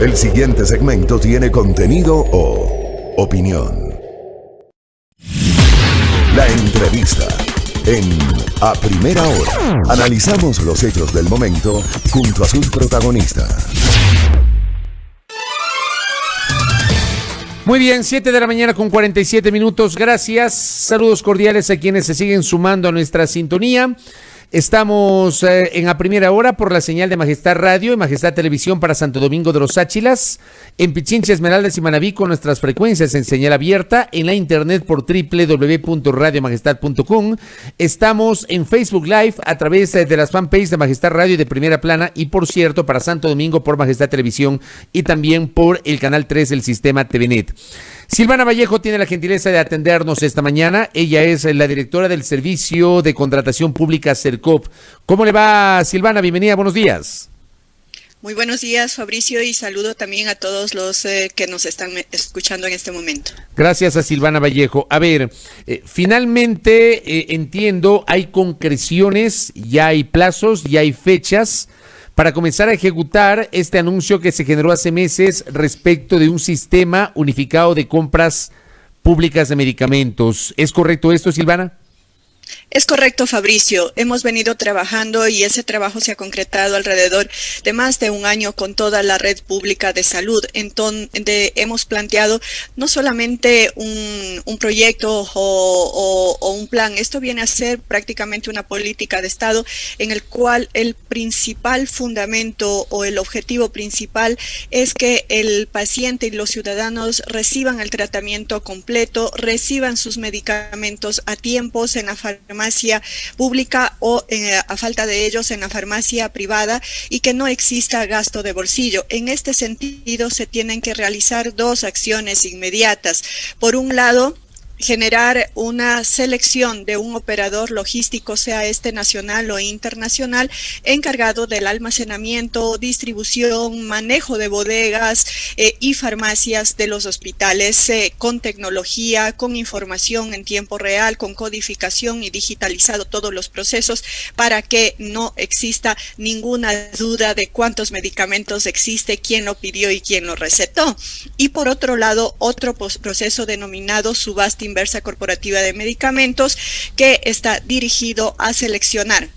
El siguiente segmento tiene contenido o opinión. La entrevista en A Primera Hora. Analizamos los hechos del momento junto a sus protagonistas. Muy bien, 7 de la mañana con 47 minutos. Gracias. Saludos cordiales a quienes se siguen sumando a nuestra sintonía. Estamos en A Primera Hora por la señal de Majestad Radio y Majestad Televisión para Santo Domingo de los Áchilas, en Pichincha, Esmeraldas y Manabí con nuestras frecuencias en señal abierta, en la internet por www.radiomajestad.com. Estamos en Facebook Live a través de las fanpages de Majestad Radio y de Primera Plana y, por cierto, para Santo Domingo por Majestad Televisión y también por el canal 3 del sistema TVNet. Silvana Vallejo tiene la gentileza de atendernos esta mañana. Ella es la directora del Servicio de Contratación Pública CERCOP. ¿Cómo le va, Silvana? Bienvenida, buenos días. Muy buenos días, Fabricio, y saludo también a todos los que nos están escuchando en este momento. Gracias a Silvana Vallejo. A ver, finalmente entiendo, hay concreciones, ya hay plazos, ya hay fechas para comenzar a ejecutar este anuncio que se generó hace meses respecto de un sistema unificado de compras públicas de medicamentos. ¿Es correcto esto, Silvana? Es correcto, Fabricio. Hemos venido trabajando y ese trabajo se ha concretado alrededor de más de un año con toda la red pública de salud. Entonces, hemos planteado no solamente un proyecto o un plan. Esto viene a ser prácticamente una política de Estado en el cual el principal fundamento o el objetivo principal es que el paciente y los ciudadanos reciban el tratamiento completo, reciban sus medicamentos a tiempos en la farmacia pública o a falta de ellos en la farmacia privada y que no exista gasto de bolsillo. En este sentido se tienen que realizar dos acciones inmediatas. Por un lado, generar una selección de un operador logístico, sea este nacional o internacional, encargado del almacenamiento, distribución, manejo de bodegas y farmacias de los hospitales con tecnología, con información en tiempo real, con codificación y digitalizado todos los procesos para que no exista ninguna duda de cuántos medicamentos existe, quién lo pidió y quién lo recetó. Y por otro lado, otro proceso denominado subasta inversa corporativa de medicamentos que está dirigido a seleccionar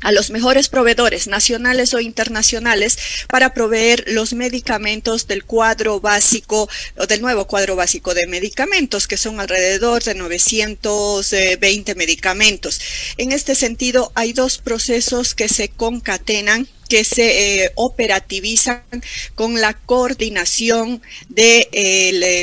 a los mejores proveedores nacionales o internacionales para proveer los medicamentos del cuadro básico o del nuevo cuadro básico de medicamentos, que son alrededor de 920 medicamentos. En este sentido, hay dos procesos que se concatenan, que se operativizan con la coordinación de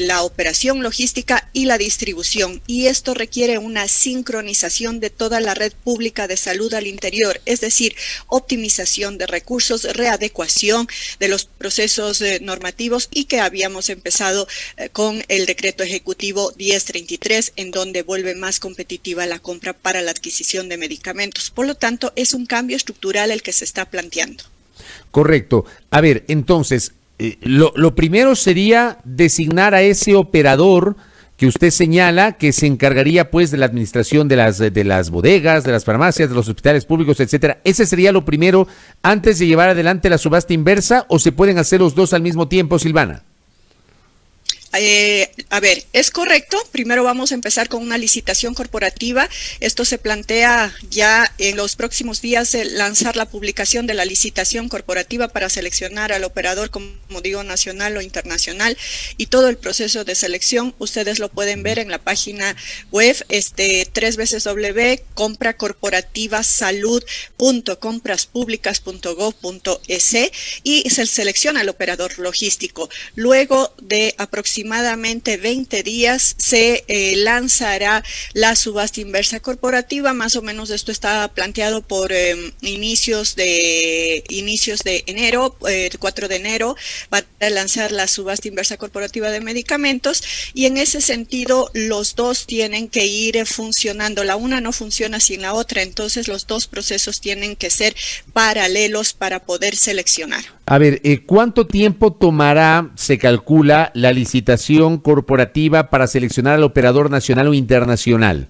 la operación logística y la distribución. Y esto requiere una sincronización de toda la red pública de salud al interior, es decir, optimización de recursos, readecuación de los procesos normativos y que habíamos empezado con el decreto ejecutivo 1033, en donde vuelve más competitiva la compra para la adquisición de medicamentos. Por lo tanto, es un cambio estructural el que se está planteando. Correcto. A ver, entonces, lo primero sería designar a ese operador que usted señala que se encargaría pues de la administración de las bodegas, de las farmacias, de los hospitales públicos, etcétera. ¿Ese sería lo primero antes de llevar adelante la subasta inversa o se pueden hacer los dos al mismo tiempo, Silvana? A ver, es correcto. Primero vamos a empezar con una licitación corporativa. Esto se plantea ya en los próximos días lanzar la publicación de la licitación corporativa para seleccionar al operador, como digo, nacional o internacional, y todo el proceso de selección ustedes lo pueden ver en la página web www.compracorporativasalud.compraspublicas.gov.es y se selecciona el operador logístico. Luego de aproximadamente 20 días se lanzará la subasta inversa corporativa. Más o menos esto está planteado por inicios de enero, 4 de enero, para lanzar la subasta inversa corporativa de medicamentos, y en ese sentido los dos tienen que ir funcionando. La una no funciona sin la otra, entonces los dos procesos tienen que ser paralelos para poder seleccionar. A ver, ¿cuánto tiempo tomará, se calcula, la licitación corporativa para seleccionar al operador nacional o internacional?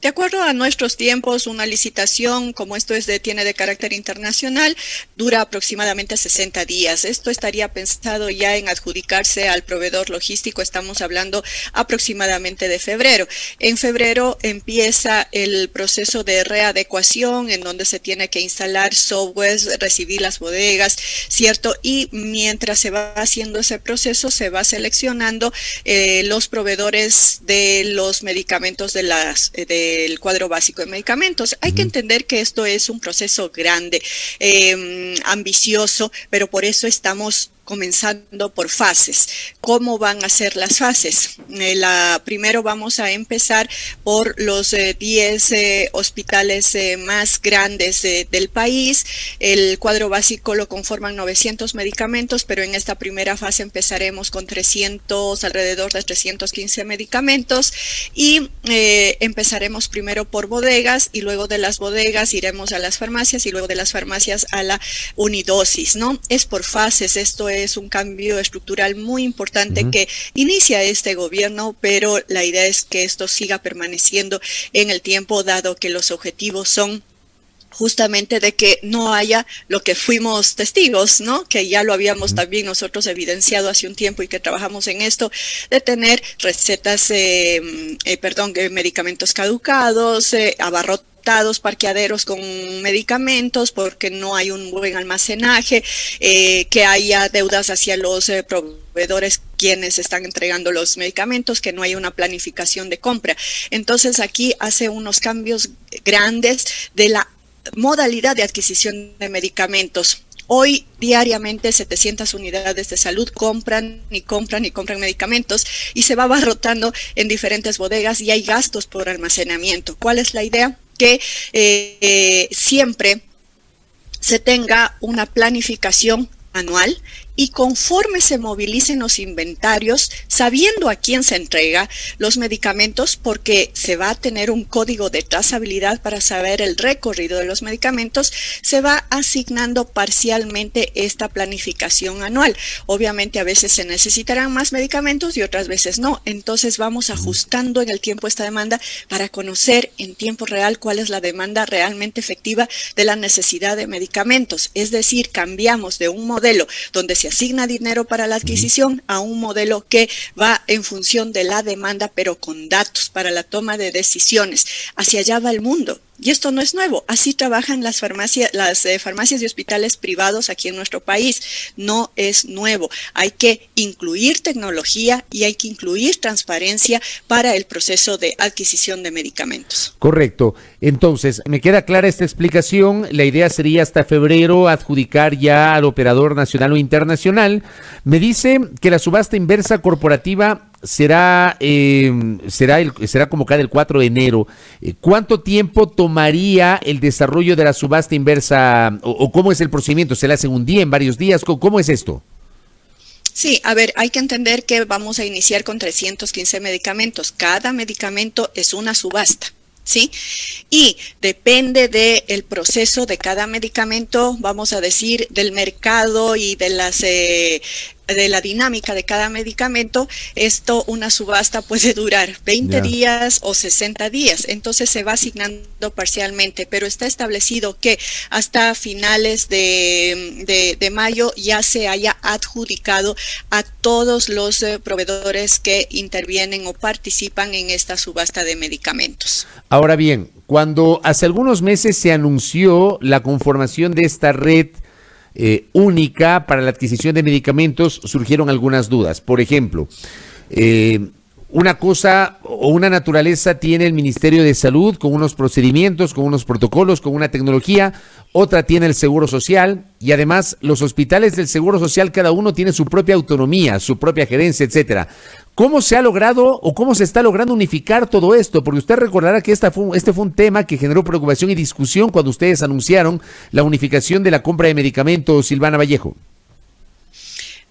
De acuerdo a nuestros tiempos, una licitación, como esto tiene de carácter internacional, dura aproximadamente 60 días. Esto estaría pensado ya en adjudicarse al proveedor logístico, estamos hablando aproximadamente de febrero. En febrero empieza el proceso de readecuación, en donde se tiene que instalar software, recibir las bodegas, ¿cierto? Y mientras se va haciendo ese proceso, se va seleccionando los proveedores de los medicamentos del cuadro básico de medicamentos. Hay que entender que esto es un proceso grande, ambicioso, pero por eso estamos comenzando por fases. ¿Cómo van a ser las fases? Primero vamos a empezar por los 10 hospitales más grandes del país. El cuadro básico lo conforman 900 medicamentos, pero en esta primera fase empezaremos con alrededor de 315 medicamentos y empezaremos primero por bodegas y luego de las bodegas iremos a las farmacias y luego de las farmacias a la unidosis, ¿no? Es por fases, esto es un cambio estructural muy importante que inicia este gobierno, pero la idea es que esto siga permaneciendo en el tiempo, dado que los objetivos son justamente de que no haya lo que fuimos testigos, ¿no? Que ya lo habíamos también nosotros evidenciado hace un tiempo y que trabajamos en esto, de tener recetas, medicamentos caducados, parqueaderos con medicamentos porque no hay un buen almacenaje, que haya deudas hacia los proveedores quienes están entregando los medicamentos, que no hay una planificación de compra. Entonces aquí hace unos cambios grandes de la modalidad de adquisición de medicamentos. Hoy diariamente 700 unidades de salud compran medicamentos y se va abarrotando en diferentes bodegas y hay gastos por almacenamiento. ¿Cuál es la idea? Que siempre se tenga una planificación anual y conforme se movilicen los inventarios, sabiendo a quién se entrega los medicamentos, porque se va a tener un código de trazabilidad para saber el recorrido de los medicamentos, se va asignando parcialmente esta planificación anual. Obviamente a veces se necesitarán más medicamentos y otras veces no, entonces vamos ajustando en el tiempo esta demanda para conocer en tiempo real cuál es la demanda realmente efectiva de la necesidad de medicamentos. Es decir, cambiamos de un modelo donde se asigna dinero para la adquisición a un modelo que va en función de la demanda, pero con datos para la toma de decisiones. Hacia allá va el mundo. Y esto no es nuevo, así trabajan las farmacias y hospitales privados aquí en nuestro país. No es nuevo, hay que incluir tecnología y hay que incluir transparencia para el proceso de adquisición de medicamentos. Correcto, entonces me queda clara esta explicación. La idea sería hasta febrero adjudicar ya al operador nacional o internacional. Me dice que la subasta inversa corporativa será convocada el 4 de enero. ¿Cuánto tiempo tomaría el desarrollo de la subasta inversa o cómo es el procedimiento? ¿Se la hace en un día, en varios días? ¿Cómo es esto? Sí, a ver, hay que entender que vamos a iniciar con 315 medicamentos. Cada medicamento es una subasta, ¿sí? Y depende del proceso de cada medicamento, vamos a decir, del mercado y de la dinámica de cada medicamento. Una subasta puede durar 20 días o 60 días, entonces se va asignando parcialmente, pero está establecido que hasta finales de mayo ya se haya adjudicado a todos los proveedores que intervienen o participan en esta subasta de medicamentos. Ahora bien, cuando hace algunos meses se anunció la conformación de esta red única para la adquisición de medicamentos, surgieron algunas dudas. Por ejemplo, una cosa o una naturaleza tiene el Ministerio de Salud con unos procedimientos, con unos protocolos, con una tecnología, otra tiene el Seguro Social y además los hospitales del Seguro Social cada uno tiene su propia autonomía, su propia gerencia, etcétera. ¿Cómo se ha logrado o cómo se está logrando unificar todo esto? Porque usted recordará que este fue un tema que generó preocupación y discusión cuando ustedes anunciaron la unificación de la compra de medicamentos, Silvana Vallejo.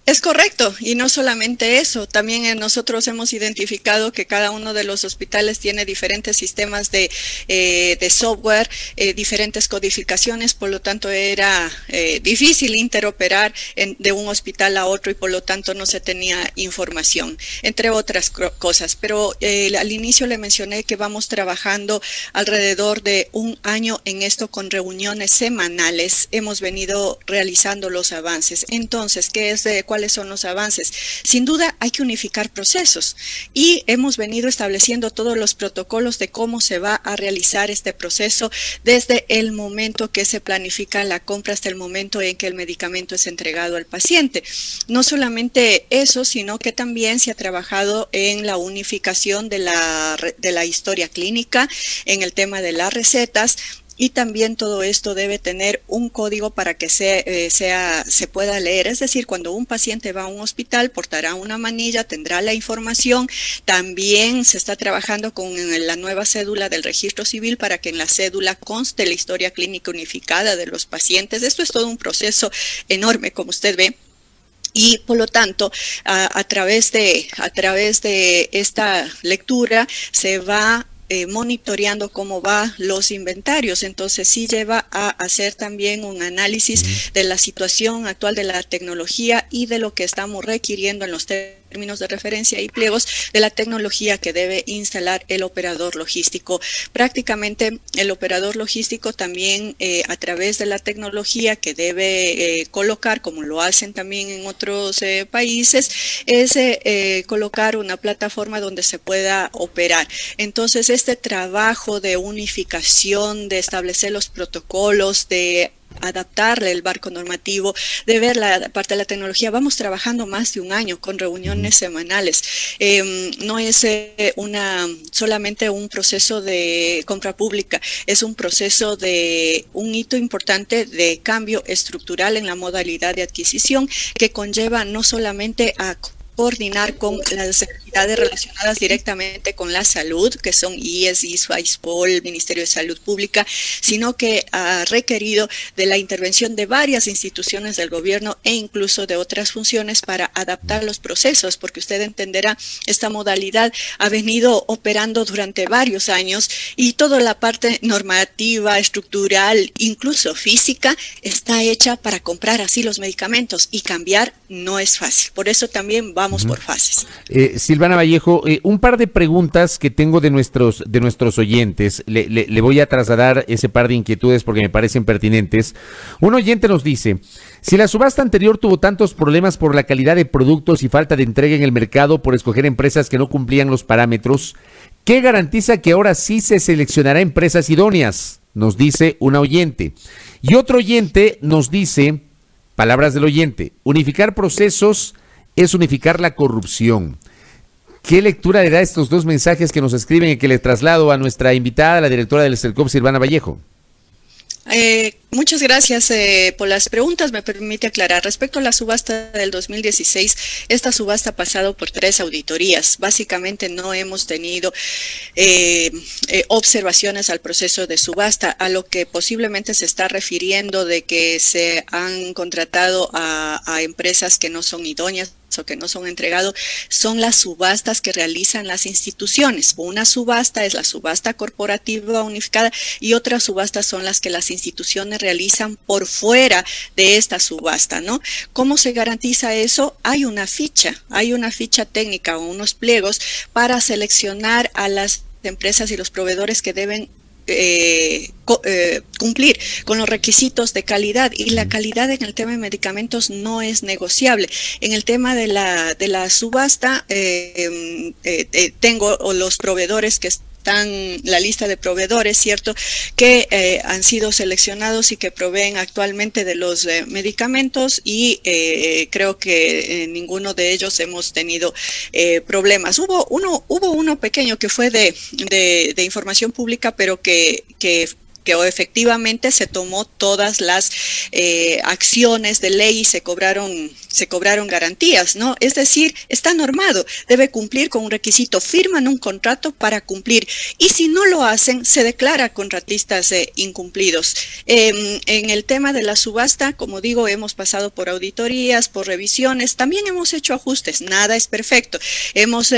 Es correcto, y no solamente eso, también nosotros hemos identificado que cada uno de los hospitales tiene diferentes sistemas de software, diferentes codificaciones, por lo tanto era difícil interoperar de un hospital a otro y por lo tanto no se tenía información, entre otras cosas. Pero al inicio le mencioné que vamos trabajando alrededor de un año en esto con reuniones semanales. Hemos venido realizando los avances. Entonces, ¿cuáles son los avances? Sin duda hay que unificar procesos y hemos venido estableciendo todos los protocolos de cómo se va a realizar este proceso desde el momento que se planifica la compra hasta el momento en que el medicamento es entregado al paciente. No solamente eso, sino que también se ha trabajado en la unificación de la historia clínica, en el tema de las recetas. Y también todo esto debe tener un código para que se pueda leer. Es decir, cuando un paciente va a un hospital, portará una manilla, tendrá la información. También se está trabajando con la nueva cédula del registro civil para que en la cédula conste la historia clínica unificada de los pacientes. Esto es todo un proceso enorme, como usted ve. Y por lo tanto, a través de esta lectura se va monitoreando cómo van los inventarios. Entonces sí lleva a hacer también un análisis de la situación actual de la tecnología y de lo que estamos requiriendo en los términos de referencia y pliegos de la tecnología que debe instalar el operador logístico. Prácticamente el operador logístico también a través de la tecnología que debe colocar, como lo hacen también en otros países, es colocar una plataforma donde se pueda operar. Entonces este trabajo de unificación, de establecer los protocolos, de adaptarle el marco normativo, de ver la parte de la tecnología. Vamos trabajando más de un año con reuniones semanales. No es solamente un proceso de compra pública, es un proceso de un hito importante de cambio estructural en la modalidad de adquisición que conlleva no solamente a coordinar con las entidades relacionadas directamente con la salud, que son IES, ISFA, ISPOL, el Ministerio de Salud Pública, sino que ha requerido de la intervención de varias instituciones del gobierno e incluso de otras funciones para adaptar los procesos, porque usted entenderá, esta modalidad ha venido operando durante varios años y toda la parte normativa, estructural, incluso física, está hecha para comprar así los medicamentos y cambiar no es fácil. Por eso también vamos por fases. Silvana Vallejo, un par de preguntas que tengo de nuestros oyentes. Le voy a trasladar ese par de inquietudes porque me parecen pertinentes. Un oyente nos dice: si la subasta anterior tuvo tantos problemas por la calidad de productos y falta de entrega en el mercado por escoger empresas que no cumplían los parámetros, ¿qué garantiza que ahora sí se seleccionará empresas idóneas? Nos dice una oyente. Y otro oyente nos dice, palabras del oyente: unificar procesos es unificar la corrupción. ¿Qué lectura le da a estos dos mensajes que nos escriben y que le traslado a nuestra invitada, la directora del SELCOP, Silvana Vallejo? Muchas gracias por las preguntas. Me permite aclarar. Respecto a la subasta del 2016, esta subasta ha pasado por 3 auditorías. Básicamente no hemos tenido observaciones al proceso de subasta, a lo que posiblemente se está refiriendo de que se han contratado a empresas que no son idóneas o que no son entregados, son las subastas que realizan las instituciones. Una subasta es la subasta corporativa unificada y otras subastas son las que las instituciones realizan por fuera de esta subasta, ¿no? ¿Cómo se garantiza eso? Hay una ficha técnica o unos pliegos para seleccionar a las empresas y los proveedores que deben cumplir con los requisitos de calidad, y la calidad en el tema de medicamentos no es negociable. En el tema de la subasta tengo los proveedores que están, la lista de proveedores, ¿cierto?, que han sido seleccionados y que proveen actualmente de los medicamentos, y creo que ninguno de ellos hemos tenido problemas. Hubo uno pequeño que fue de información pública, pero que que efectivamente se tomó todas las acciones de ley y se cobraron garantías, ¿no? Es decir, está normado, debe cumplir con un requisito, firman un contrato para cumplir, y si no lo hacen, se declara contratistas incumplidos. En el tema de la subasta, como digo, hemos pasado por auditorías, por revisiones, también hemos hecho ajustes, nada es perfecto, hemos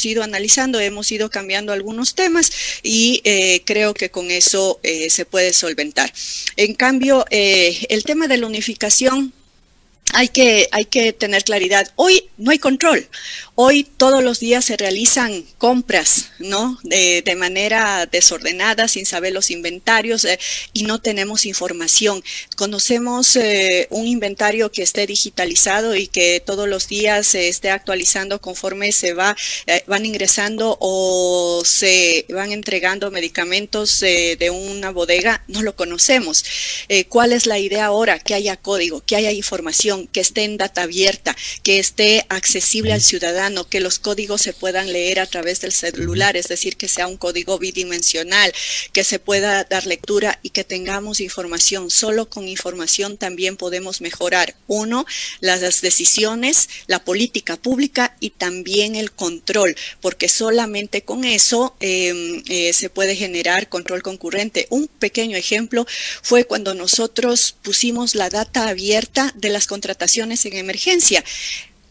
ido analizando, hemos ido cambiando algunos temas y creo que con eso se puede solventar. En cambio, el tema de la unificación, hay que tener claridad. Hoy no hay control. Hoy todos los días se realizan compras, ¿no? De manera desordenada, sin saber los inventarios y no tenemos información. Conocemos un inventario que esté digitalizado y que todos los días se esté actualizando conforme se van ingresando o se van entregando medicamentos de una bodega. No lo conocemos. ¿Cuál es la idea ahora? Que haya código, que haya información, que esté en data abierta, que esté accesible al ciudadano, que los códigos se puedan leer a través del celular, es decir, que sea un código bidimensional, que se pueda dar lectura y que tengamos información. Solo con información también podemos mejorar, uno, las decisiones, la política pública y también el control, porque solamente con eso se puede generar control concurrente. Un pequeño ejemplo fue cuando nosotros pusimos la data abierta de las contrataciones en emergencia.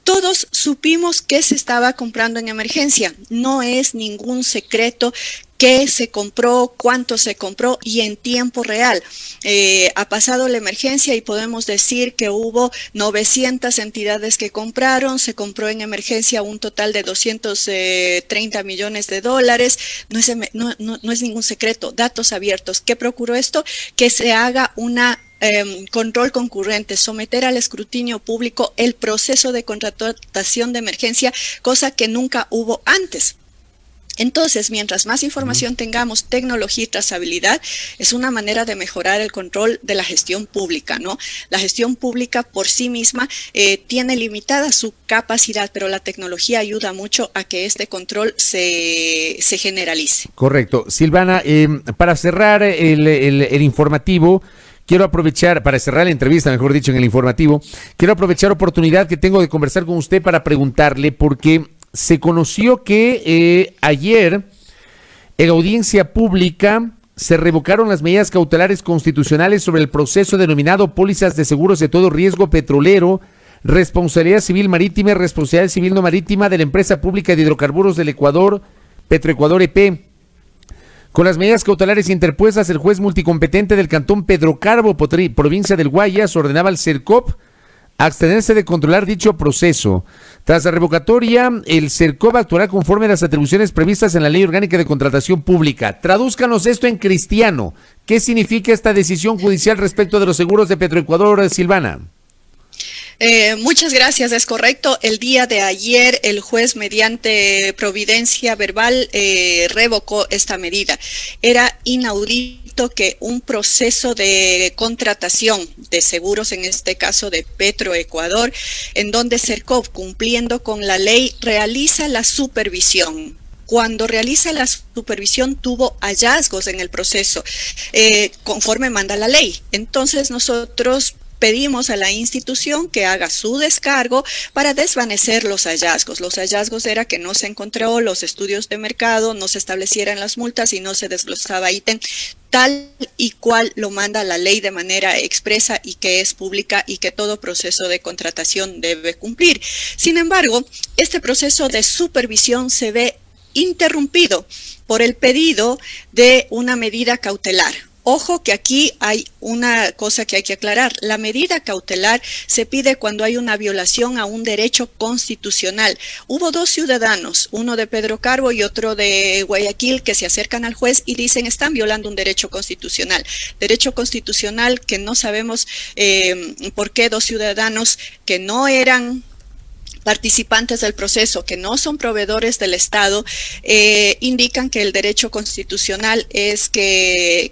Todos supimos qué se estaba comprando en emergencia. No es ningún secreto qué se compró, cuánto se compró y en tiempo real. Ha pasado la emergencia y podemos decir que hubo 900 entidades que compraron, se compró en emergencia un total de 230 millones de dólares. No es ningún secreto, datos abiertos. ¿Qué procuró esto? Que se haga una control concurrente, someter al escrutinio público el proceso de contratación de emergencia, cosa que nunca hubo antes. Entonces, mientras más información tengamos, tecnología y trazabilidad, es una manera de mejorar el control de la gestión pública, ¿no? La gestión pública por sí misma tiene limitada su capacidad, pero la tecnología ayuda mucho a que este control se generalice. Correcto. Silvana, para cerrar el informativo, quiero aprovechar, para cerrar la entrevista, mejor dicho, en el informativo, quiero aprovechar la oportunidad que tengo de conversar con usted para preguntarle, porque se conoció que ayer en audiencia pública se revocaron las medidas cautelares constitucionales sobre el proceso denominado pólizas de seguros de todo riesgo petrolero, responsabilidad civil marítima y responsabilidad civil no marítima de la empresa pública de hidrocarburos del Ecuador, Petroecuador EP. Con las medidas cautelares interpuestas, el juez multicompetente del cantón Pedro Carbo, provincia del Guayas, ordenaba al CERCOP abstenerse de controlar dicho proceso. Tras la revocatoria, el CERCOP actuará conforme a las atribuciones previstas en la Ley Orgánica de Contratación Pública. Tradúzcanos esto en cristiano. ¿Qué significa esta decisión judicial respecto de los seguros de Petroecuador, Silvana? Muchas gracias, es correcto. El día de ayer el juez mediante providencia verbal revocó esta medida. Era inaudito que un proceso de contratación de seguros, en este caso de Petroecuador, en donde CERCOP, cumpliendo con la ley, realiza la supervisión. Cuando realiza la supervisión tuvo hallazgos en el proceso, conforme manda la ley. Entonces nosotros pedimos a la institución que haga su descargo para desvanecer los hallazgos. Los hallazgos era que no se encontró los estudios de mercado, no se establecieran las multas y no se desglosaba ítem tal y cual lo manda la ley de manera expresa y que es pública y que todo proceso de contratación debe cumplir. Sin embargo, este proceso de supervisión se ve interrumpido por el pedido de una medida cautelar. Ojo que aquí hay una cosa que hay que aclarar. La medida cautelar se pide cuando hay una violación a un derecho constitucional. Hubo dos ciudadanos, uno de Pedro Carbo y otro de Guayaquil, que se acercan al juez y dicen están violando un derecho constitucional. Derecho constitucional que no sabemos por qué dos ciudadanos que no eran participantes del proceso, que no son proveedores del Estado, indican que el derecho constitucional es que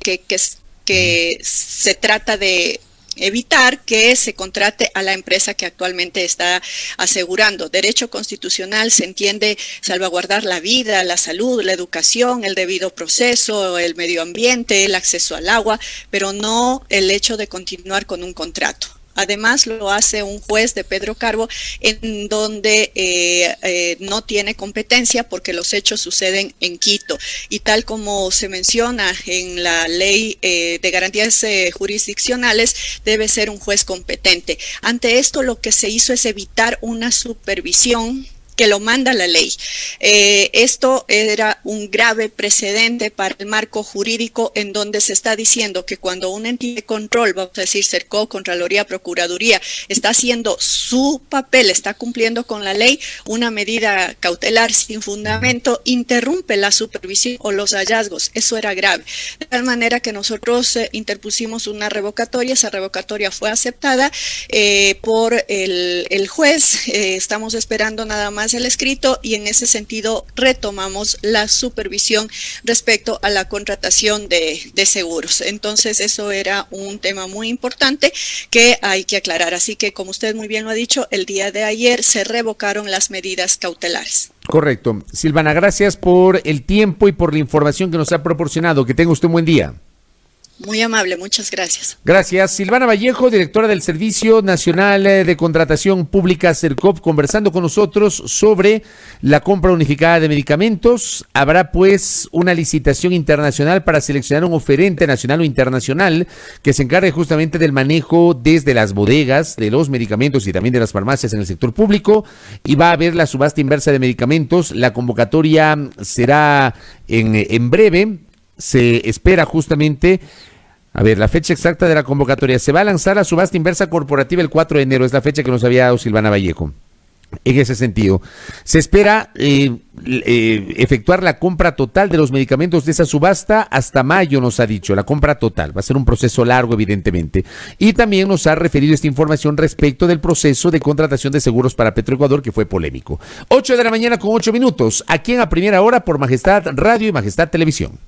se trata de evitar que se contrate a la empresa que actualmente está asegurando. Derecho constitucional se entiende salvaguardar la vida, la salud, la educación, el debido proceso, el medio ambiente, el acceso al agua, pero no el hecho de continuar con un contrato. Además, lo hace un juez de Pedro Carbo, en donde no tiene competencia porque los hechos suceden en Quito. Y tal como se menciona en la ley de garantías jurisdiccionales, debe ser un juez competente. Ante esto, lo que se hizo es evitar una supervisión que lo manda la ley. Esto era un grave precedente para el marco jurídico, en donde se está diciendo que cuando un ente de control, vamos a decir CERCO, Contraloría, Procuraduría, está haciendo su papel, está cumpliendo con la ley, una medida cautelar sin fundamento interrumpe la supervisión o los hallazgos. Eso era grave. De tal manera que nosotros interpusimos una revocatoria. Esa revocatoria fue aceptada por el juez. Estamos esperando nada más el escrito, y en ese sentido retomamos la supervisión respecto a la contratación de seguros. Entonces, eso era un tema muy importante que hay que aclarar. Así que, como usted muy bien lo ha dicho, el día de ayer se revocaron las medidas cautelares. Correcto. Silvana, gracias por el tiempo y por la información que nos ha proporcionado. Que tenga usted un buen día. Muy amable, muchas gracias. Gracias. Silvana Vallejo, directora del Servicio Nacional de Contratación Pública, CERCOP, conversando con nosotros sobre la compra unificada de medicamentos. Habrá pues una licitación internacional para seleccionar un oferente nacional o internacional que se encargue justamente del manejo desde las bodegas de los medicamentos y también de las farmacias en el sector público, y va a haber la subasta inversa de medicamentos. La convocatoria será en breve. Se espera justamente, a ver, la fecha exacta de la convocatoria. Se va a lanzar la subasta inversa corporativa el 4 de enero, es la fecha que nos había dado Silvana Vallejo. En ese sentido, se espera efectuar la compra total de los medicamentos de esa subasta hasta mayo, nos ha dicho, la compra total. Va a ser un proceso largo, evidentemente. Y también nos ha referido esta información respecto del proceso de contratación de seguros para Petroecuador, que fue polémico. 8 de la mañana con 8 minutos, aquí en A Primera Hora por Majestad Radio y Majestad Televisión.